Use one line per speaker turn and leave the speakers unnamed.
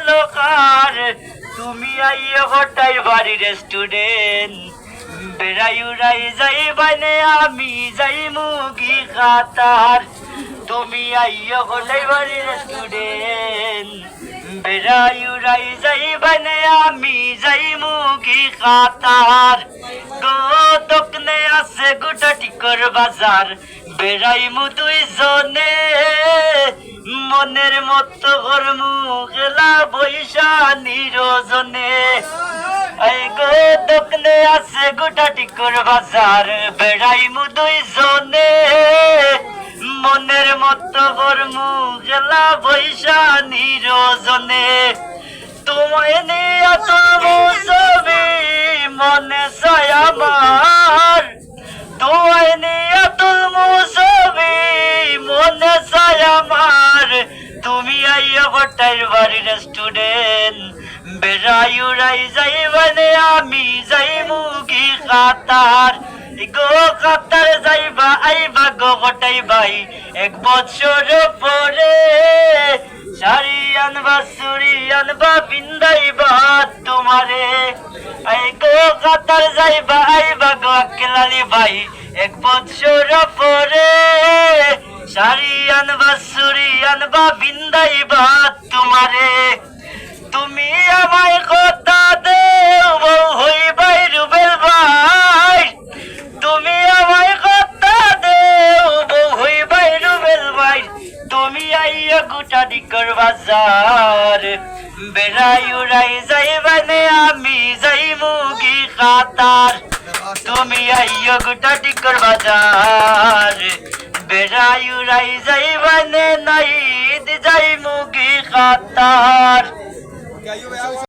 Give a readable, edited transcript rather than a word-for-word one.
Looker তুমি আইয়ে হটাই বাড়ি রেস্টুরেন্ট বেড়াই উড়াই যাই বানে আমি যাই মুগি খাতার তুমি আইয়ে হটাই বাড়ি রেস্টুরেন্ট বেড়াই উড়াই যাই বানে আমি যাই মুগি খাতার গো দোকানে আছে গোটা টিকর বাজার বেড়াই মু দুই জনে মনের মতো গরমু গেলা বৈশা নিরজনে এই গো দোকানে আছে গোটা টিকর বাজার বেড়াই মু দুই জনে মনের মতো গরমু গেলা বৈশা নিরজনে তোমায় নিয়ে তোমার ছবি মনে চায় আমার তোমায় নিয়ে তোমার ছবি মনে চায় আমার তুমি আইয়া হটাই বাড়ি রেস্টুরেন্ট বেড়াই উড়াই যাই মানে আমি যাই মুগি খাতার গো খাতার যাইবা আইবা গো হটাই ভাই এক বছর পরে শাড়ি আনবা চুড়ি আনবা বিন্দাইবা তোমারে এই গো খাতার যাইবা আইবা গো আকেলালি ভাই এক বছর পরে শাড়ি আনবা চুড়ি আনবা বিন্দাইবা তোমারে তুমি আমায় কথা দেও বউ হইবাই রুবেল ভাই তুমি আমায় কথা দেও বউ হইবাই রুবেল ভাই তুমি আইয়া গোটা টিকর বাজার বেড়াই উড়াই যাই মানে আমি যাই মুগি খাতার তুমি আইয়া গোটা টিকর বাজার বেড়াই উড়াই যাই মানে নাই যাই মুগি খাতার